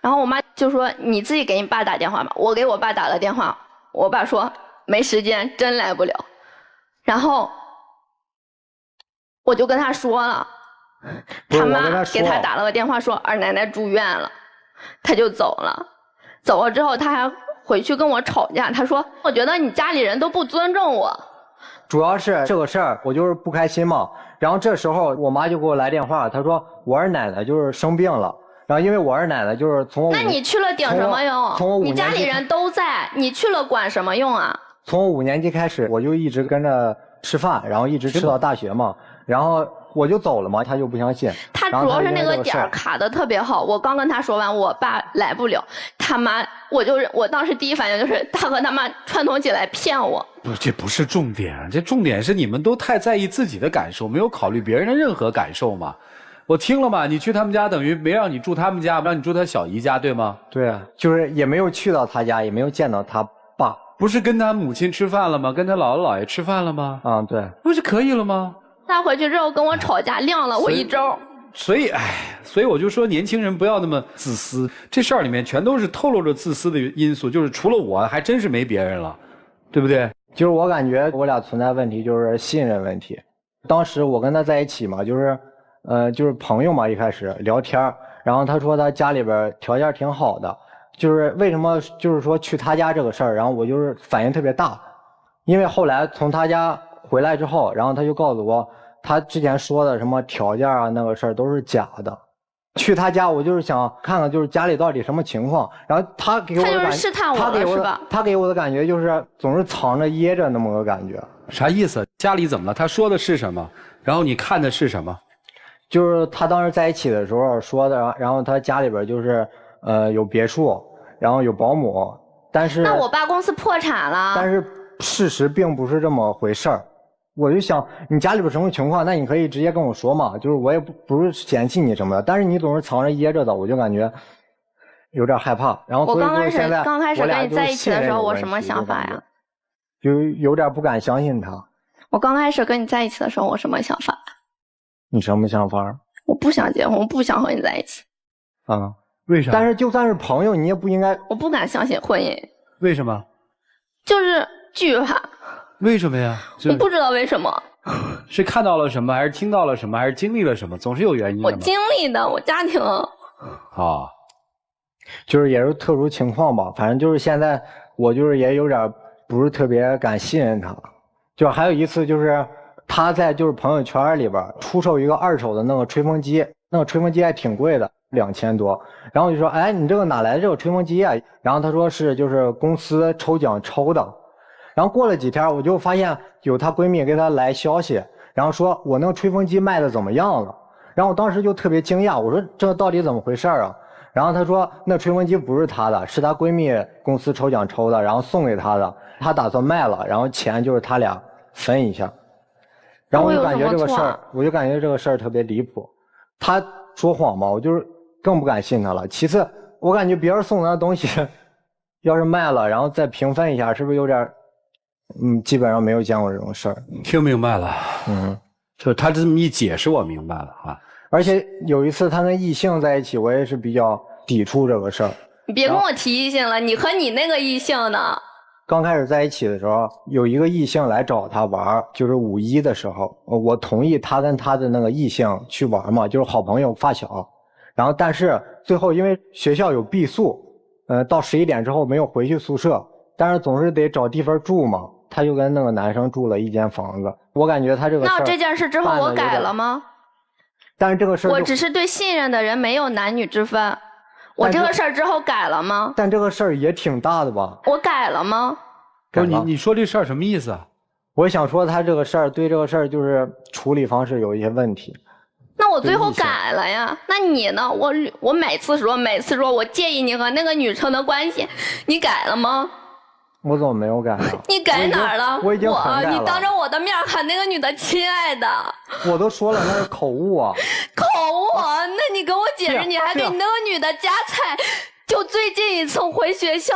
然后我妈就说：“你自己给你爸打电话吧。”我给我爸打了电话，我爸说没时间，真来不了。然后我就跟他说了，他妈给他打了个电话说二奶奶住院了，他就走了。走了之后他还回去跟我吵架，他说：“我觉得你家里人都不尊重我。”主要是这个事儿，我就是不开心嘛。然后这时候我妈就给我来电话，她说我二奶奶就是生病了。然后因为我二奶奶就是从那你去了顶什么用？你家里人都在，你去了管什么用啊？从我5年级开始，我就一直跟着吃饭，然后一直吃到大学嘛。然后我就走了嘛，他就不相信。他主要是那个点卡的特别好。我刚跟他说完，我爸来不了，他妈，我当时第一反应就是他和他妈串通起来骗我。不，这不是重点，这重点是你们都太在意自己的感受，没有考虑别人的任何感受嘛。我听了嘛，你去他们家等于没让你住他们家，让你住他小姨家，对吗？对啊，就是也没有去到他家，也没有见到他爸。不是跟他母亲吃饭了吗？跟他姥姥姥爷吃饭了吗？啊，对，不是可以了吗？他回去之后跟我吵架，晾了我1周。所以我就说年轻人不要那么自私，这事儿里面全都是透露着自私的因素，就是除了我还真是没别人了，对不对？就是我感觉我俩存在问题就是信任问题。当时我跟他在一起嘛，就是朋友嘛，一开始聊天，然后他说他家里边条件挺好的，就是为什么就是说去他家这个事儿，然后我就是反应特别大，因为后来从他家回来之后，然后他就告诉我，他之前说的什么条件啊那个事儿都是假的。去他家我就是想看看就是家里到底什么情况，然后他给我的感觉，他就是试探我了是吧？他给我的感觉就是总是藏着掖着那么个感觉。啥意思？家里怎么了？他说的是什么？然后你看的是什么？就是他当时在一起的时候说的，然后他家里边就是有别墅，然后有保姆，但是那我爸公司破产了。但是事实并不是这么回事儿。我就想你家里边什么情况，那你可以直接跟我说嘛，就是我也不是嫌弃你什么的，但是你总是藏着掖着的，我就感觉有点害怕。然后我刚开始跟你在一起的时候，我什么想法呀？就有点不敢相信他。我刚开始跟你在一起的时候，我什么想法？你什么想法？我不想结婚，我不想和你在一起。啊？为啥？但是就算是朋友，你也不应该。我不敢相信婚姻。为什么？就是惧怕。为什么呀？我不知道为什么。是看到了什么，还是听到了什么，还是经历了什么？总是有原因的。我经历的，我家庭。啊，就是也是特殊情况吧，反正就是现在我就是也有点不是特别敢信任他。就还有一次就是他在就是朋友圈里边出售一个2手的那个吹风机，那个吹风机还挺贵的，2000多。然后我就说，哎，你这个哪来的这个吹风机啊？然后他说是就是公司抽奖抽的。然后过了几天，我就发现有她闺蜜给她来消息，然后说我那个吹风机卖的怎么样了？然后我当时就特别惊讶，我说这到底怎么回事啊？然后她说那吹风机不是她的，是她闺蜜公司抽奖抽的，然后送给她的，她打算卖了，然后钱就是他俩分一下。然后我就感觉这个事儿，特别离谱。她说谎嘛，我就是更不敢信她了。其次，我感觉别人送的东西，要是卖了，然后再平分一下，是不是有点？基本上没有见过这种事儿。听明白了，就他这么一解释，我明白了啊。而且有一次他跟异性在一起，我也是比较抵触这个事儿。你别跟我提异性了，你和你那个异性呢？刚开始在一起的时候，有一个异性来找他玩，就是5一的时候，我同意他跟他的那个异性去玩嘛，就是好朋友发小。然后但是最后因为学校有闭宿，到11点之后没有回去宿舍，但是总是得找地方住嘛。他就跟那个男生住了一间房子，我感觉他这个事儿。那这件事之后我改了吗？但是这个事儿，我只是对信任的人没有男女之分。我这个事儿之后改了吗？但这个事儿也挺大的吧？我改了吗？不是你说这事儿什么意思啊？我想说他这个事儿对这个事儿就是处理方式有一些问题。那我最后改了呀。那你呢？我每次说我介意你和那个女生的关系，你改了吗？我怎么没有改啊？你改哪儿了？我已经很改了。你当着我的面喊那个女的亲爱的。我都说了那是口误啊。口误？那你跟我解释，你还给你那个女的夹菜。就最近一次回学校，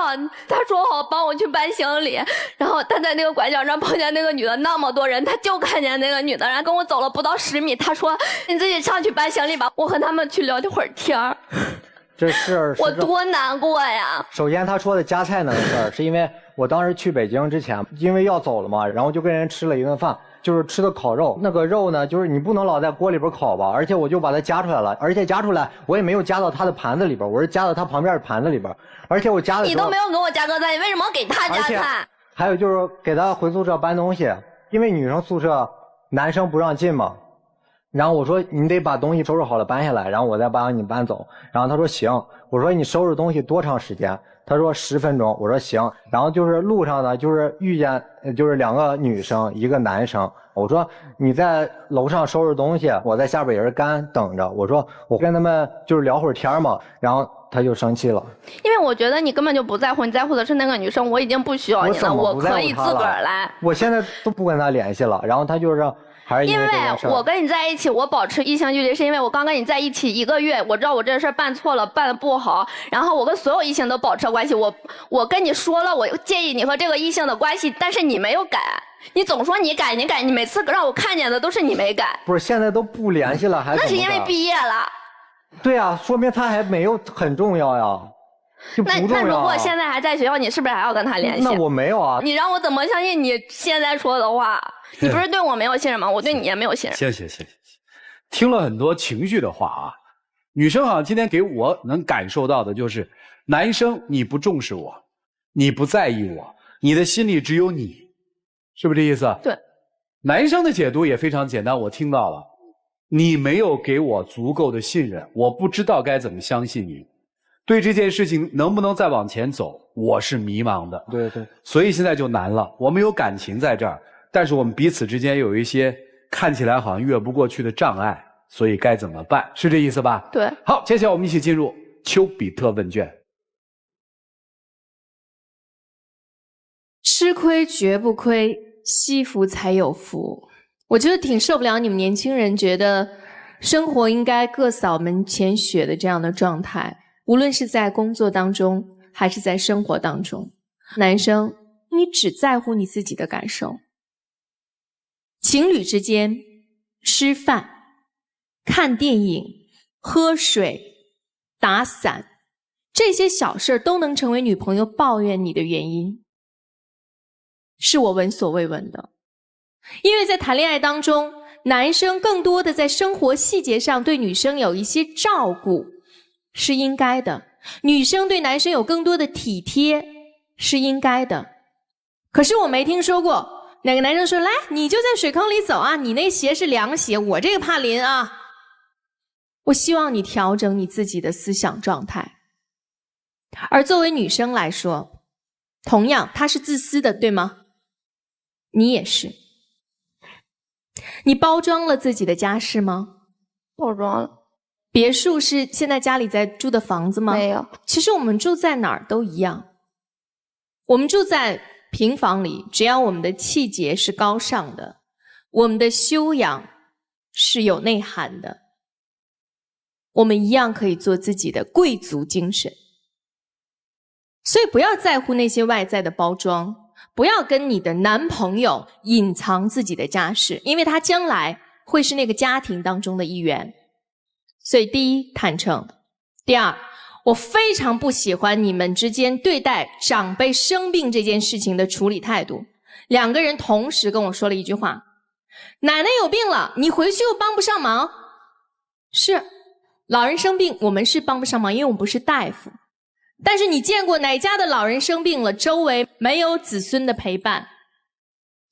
他说好帮我去搬行李，然后他在那个拐角上碰见那个女的，那么多人，他就看见那个女的，然后跟我走了不到10米，他说你自己上去搬行李吧，我和他们去聊会儿天儿。这事儿我多难过呀！首先他说的夹菜那个事儿，是因为我当时去北京之前，因为要走了嘛，然后就跟人吃了一顿饭，就是吃的烤肉。那个肉呢，就是你不能老在锅里边烤吧，而且我就把它夹出来了，而且夹出来我也没有夹到他的盘子里边，我是夹到他旁边的盘子里边，而且我夹的时候你都没有给我夹个菜，你为什么给他夹菜？还有就是给他回宿舍搬东西，因为女生宿舍男生不让进嘛。然后我说你得把东西收拾好了搬下来，然后我再帮你搬走。然后他说行。我说你收拾东西多长时间？他说10分钟。我说行。然后就是路上呢，就是遇见就是2个女生1个男生。我说你在楼上收拾东西，我在下边也是干等着。我说我跟他们就是聊会儿天嘛。然后他就生气了，因为我觉得你根本就不在乎，你在乎的是那个女生。我已经不需要你了，我可以自个儿来。我现在都不跟他联系了。然后他就是还是因为这件事儿？我跟你在一起，我保持异性距离，是因为我刚跟你在一起1个月，我知道我这事儿办错了，办的不好，然后我跟所有异性都保持关系。我跟你说了，我介意你和这个异性的关系，但是你没有改，你总说你改，你每次让我看见的都是你没改。不是，现在都不联系了，还那是因为毕业了。对啊，说明他还没有很重要呀。那如果现在还在学校，你是不是还要跟他联系？那我没有啊。你让我怎么相信你现在说的话？你不是对我没有信任吗？我对你也没有信任。谢谢。听了很多情绪的话啊，女生好像今天给我能感受到的就是，男生你不重视我，你不在意我，你的心里只有你，是不是这意思？对。男生的解读也非常简单，我听到了，你没有给我足够的信任，我不知道该怎么相信你。对这件事情能不能再往前走，我是迷茫的。对，所以现在就难了。我们有感情在这儿，但是我们彼此之间有一些看起来好像越不过去的障碍，所以该怎么办？是这意思吧？对。好，接下来我们一起进入丘比特问卷。吃亏绝不亏，惜福才有福。我觉得挺受不了你们年轻人觉得生活应该各扫门前雪的这样的状态。无论是在工作当中还是在生活当中，男生你只在乎你自己的感受。情侣之间吃饭、看电影、喝水、打伞，这些小事都能成为女朋友抱怨你的原因，是我闻所未闻的。因为在谈恋爱当中，男生更多的在生活细节上对女生有一些照顾，是应该的。女生对男生有更多的体贴，是应该的。可是我没听说过哪个男生说，来，你就在水坑里走啊，你那鞋是凉鞋，我这个怕淋啊。我希望你调整你自己的思想状态。而作为女生来说，同样她是自私的，对吗？你也是。你包装了自己的家世吗？包装了。别墅是现在家里在住的房子吗？没有。其实我们住在哪儿都一样。我们住在平房里，只要我们的气节是高尚的，我们的修养是有内涵的，我们一样可以做自己的贵族精神。所以不要在乎那些外在的包装，不要跟你的男朋友隐藏自己的家世，因为他将来会是那个家庭当中的一员。所以第一，坦诚。第二，我非常不喜欢你们之间对待长辈生病这件事情的处理态度。两个人同时跟我说了一句话，奶奶有病了，你回去又帮不上忙。是，老人生病我们是帮不上忙，因为我们不是大夫。但是你见过哪家的老人生病了，周围没有子孙的陪伴？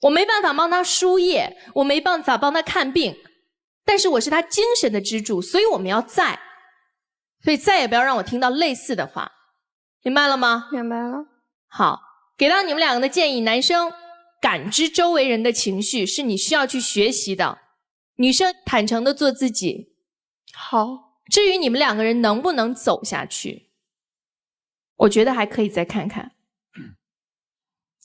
我没办法帮他输液，我没办法帮他看病，但是我是他精神的支柱，所以我们要在。所以再也不要让我听到类似的话，明白了吗？明白了。好，给到你们两个的建议，男生感知周围人的情绪是你需要去学习的，女生坦诚的做自己。好，至于你们两个人能不能走下去，我觉得还可以再看看，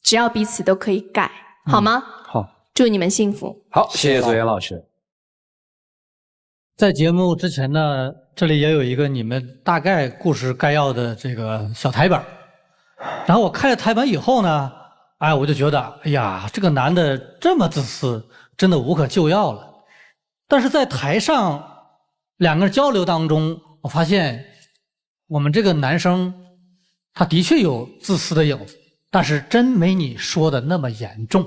只要彼此都可以改，好吗？好，祝你们幸福。好，谢谢左岩老师。在节目之前呢，这里也有一个你们大概故事概要的这个小台本，然后我看了台本以后呢，哎，我就觉得，哎呀，这个男的这么自私，真的无可救药了。但是在台上两个人交流当中，我发现我们这个男生他的确有自私的影子，但是真没你说的那么严重。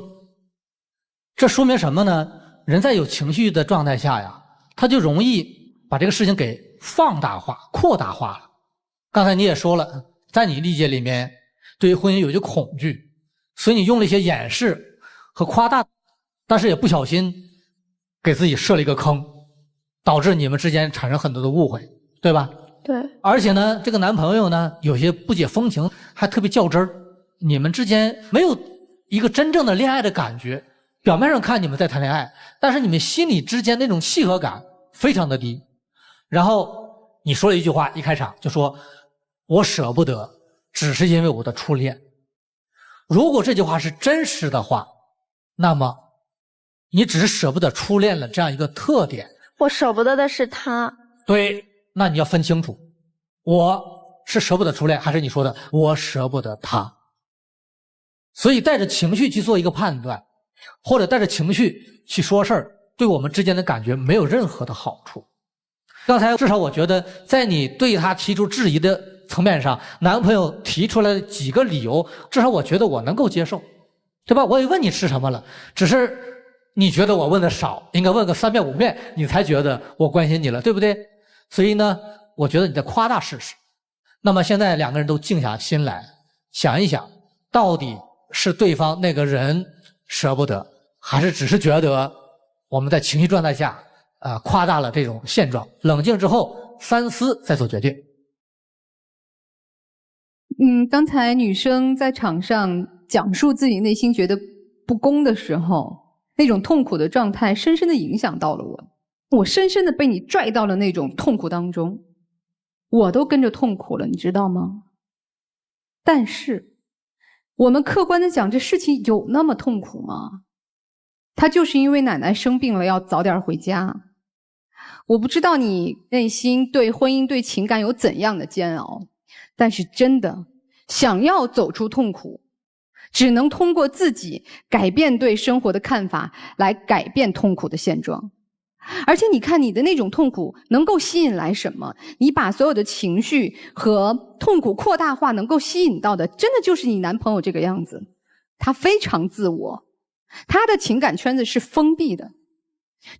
这说明什么呢？人在有情绪的状态下呀，他就容易把这个事情给放大化、扩大化了。刚才你也说了，在你理解里面，对于婚姻有一些恐惧，所以你用了一些掩饰和夸大，但是也不小心给自己设了一个坑，导致你们之间产生很多的误会，对吧？对。而且呢，这个男朋友呢，有些不解风情，还特别较真儿，你们之间没有一个真正的恋爱的感觉。表面上看你们在谈恋爱，但是你们心里之间那种契合感非常的低。然后你说了一句话，一开场就说我舍不得，只是因为我的初恋。如果这句话是真实的话，那么你只是舍不得初恋了这样一个特点。我舍不得的是他。对，那你要分清楚，我是舍不得初恋，还是你说的我舍不得他？所以带着情绪去做一个判断，或者带着情绪去说事儿，对我们之间的感觉没有任何的好处。刚才至少我觉得，在你对他提出质疑的层面上，男朋友提出来的几个理由，至少我觉得我能够接受，对吧？我也问你吃什么了，只是你觉得我问的少，应该问个3遍5遍，你才觉得我关心你了，对不对？所以呢，我觉得你在夸大事实。那么现在2个人都静下心来，想一想，到底是对方那个人舍不得，还是只是觉得我们在情绪状态下夸大了这种现状？冷静之后三思再做决定。刚才女生在场上讲述自己内心觉得不公的时候，那种痛苦的状态深深的影响到了我，我深深的被你拽到了那种痛苦当中，我都跟着痛苦了，你知道吗？但是我们客观的讲，这事情有那么痛苦吗？他就是因为奶奶生病了要早点回家。我不知道你内心对婚姻对情感有怎样的煎熬，但是真的想要走出痛苦，只能通过自己改变对生活的看法来改变痛苦的现状。而且你看你的那种痛苦能够吸引来什么？你把所有的情绪和痛苦扩大化，能够吸引到的真的就是你男朋友这个样子。他非常自我，他的情感圈子是封闭的，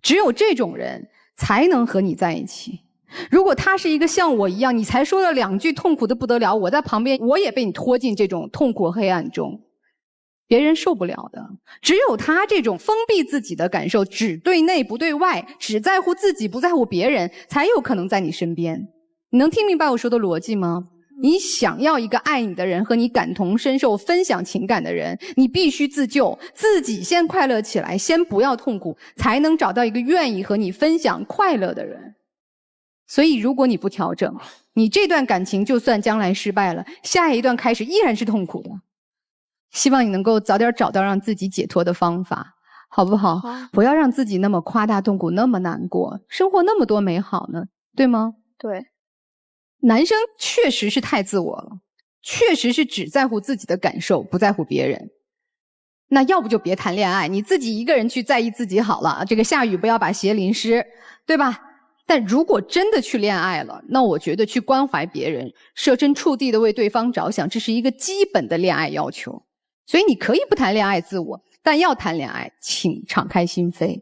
只有这种人才能和你在一起。如果他是一个像我一样，你才说了2句痛苦的不得了，我在旁边我也被你拖进这种痛苦黑暗中，别人受不了的。只有他这种封闭自己的感受，只对内不对外，只在乎自己不在乎别人，才有可能在你身边。你能听明白我说的逻辑吗？你想要一个爱你的人和你感同身受分享情感的人，你必须自救，自己先快乐起来，先不要痛苦，才能找到一个愿意和你分享快乐的人。所以如果你不调整，你这段感情就算将来失败了，下一段开始依然是痛苦的。希望你能够早点找到让自己解脱的方法，好不好？不要让自己那么夸大痛苦，那么难过，生活那么多美好呢，对吗？对。男生确实是太自我了，确实是只在乎自己的感受，不在乎别人。那要不就别谈恋爱，你自己一个人去在意自己好了，这个下雨不要把鞋淋湿，对吧？但如果真的去恋爱了，那我觉得去关怀别人，设身处地的为对方着想，这是一个基本的恋爱要求。所以你可以不谈恋爱自我，但要谈恋爱请敞开心扉，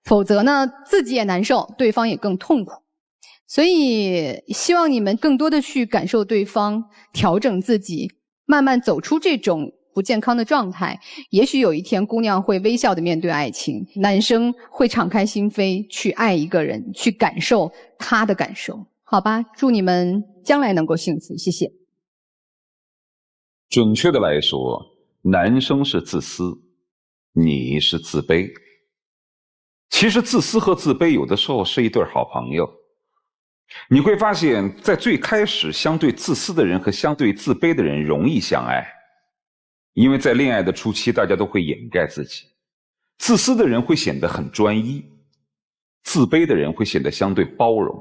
否则呢自己也难受，对方也更痛苦。所以希望你们更多的去感受对方，调整自己，慢慢走出这种不健康的状态。也许有一天姑娘会微笑的面对爱情，男生会敞开心扉去爱一个人，去感受他的感受，好吧？祝你们将来能够幸福，谢谢。准确的来说，男生是自私，你是自卑。其实自私和自卑有的时候是一对好朋友。你会发现在最开始，相对自私的人和相对自卑的人容易相爱，因为在恋爱的初期大家都会掩盖自己，自私的人会显得很专一，自卑的人会显得相对包容，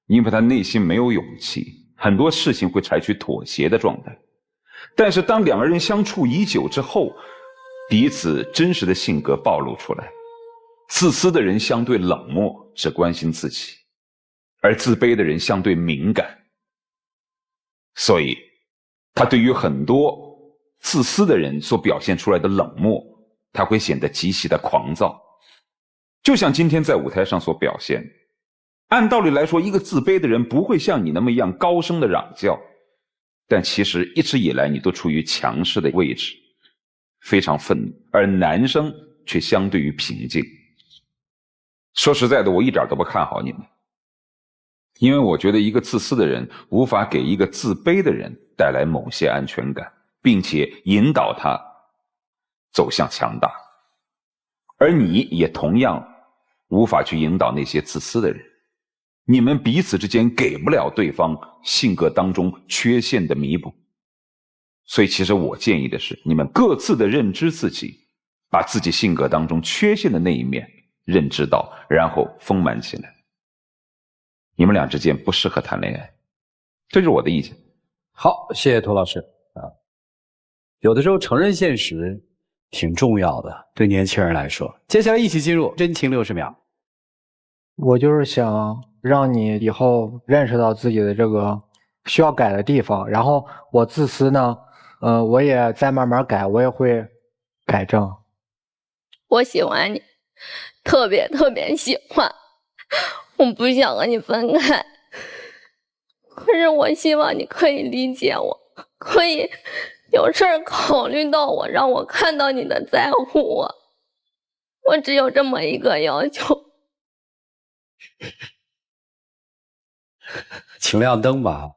因为他内心没有勇气，很多事情会采取妥协的状态。但是当2个人相处已久之后，彼此真实的性格暴露出来，自私的人相对冷漠，只关心自己，而自卑的人相对敏感，所以他对于很多自私的人所表现出来的冷漠，他会显得极其的狂躁。就像今天在舞台上所表现，按道理来说，一个自卑的人不会像你那么一样高声的嚷叫，但其实一直以来你都处于强势的位置，非常愤怒，而男生却相对于平静。说实在的，我一点都不看好你们，因为我觉得一个自私的人无法给一个自卑的人带来某些安全感，并且引导他走向强大，而你也同样无法去引导那些自私的人，你们彼此之间给不了对方性格当中缺陷的弥补。所以其实我建议的是，你们各自的认知自己，把自己性格当中缺陷的那一面认知到，然后丰满起来。你们俩之间不适合谈恋爱，这就是我的意见。好，谢谢涂老师啊。有的时候承认现实挺重要的，对年轻人来说。接下来一起进入真情60秒。我就是想让你以后认识到自己的这个需要改的地方，然后我自私呢，我也在慢慢改，我也会改正。我喜欢你，特别特别喜欢，我不想和你分开。可是我希望你可以理解我，可以有事儿考虑到我，让我看到你的在乎我。我只有这么一个要求。请亮灯吧。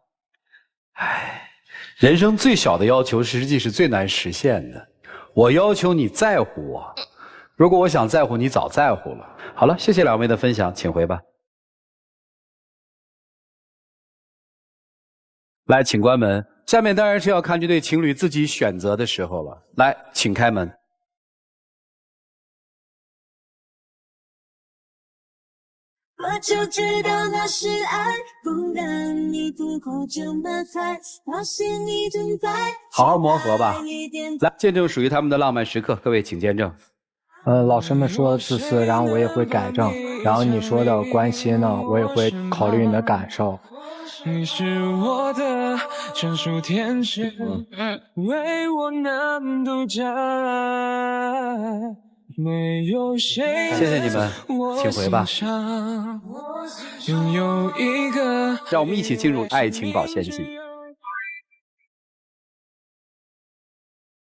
唉，人生最小的要求实际是最难实现的。我要求你在乎我，如果我想在乎你，早在乎了。好了，谢谢两位的分享，请回吧。来，请关门。下面当然是要看这对情侣自己选择的时候了。来，请开门。我就知道那是爱，不然你不会这么猜，发现你正在好好磨合吧。来，见证属于他们的浪漫时刻，各位请见证。老师们说的自私，然后我也会改正，然后你说的关心呢，我也会考虑你的感受。你是我的专属天使，为我难独占，没有谁。谢谢你们，请回吧。拥有一个，让我们一起进入爱情保鲜期。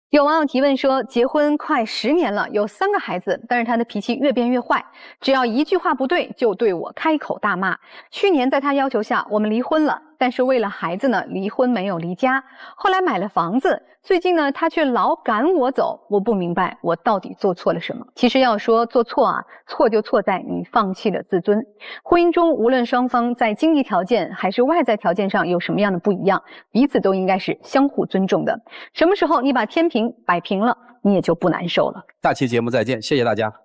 有网友提问说，结婚快10年了，有3个孩子，但是他的脾气越变越坏，只要一句话不对就对我开口大骂。去年在他要求下，我们离婚了，但是为了孩子呢，离婚没有离家。后来买了房子，最近呢，他却老赶我走，我不明白我到底做错了什么。其实要说做错啊，错就错在你放弃了自尊。婚姻中无论双方在经济条件还是外在条件上有什么样的不一样，彼此都应该是相互尊重的。什么时候你把天平摆平了，你也就不难受了。下期节目再见，谢谢大家。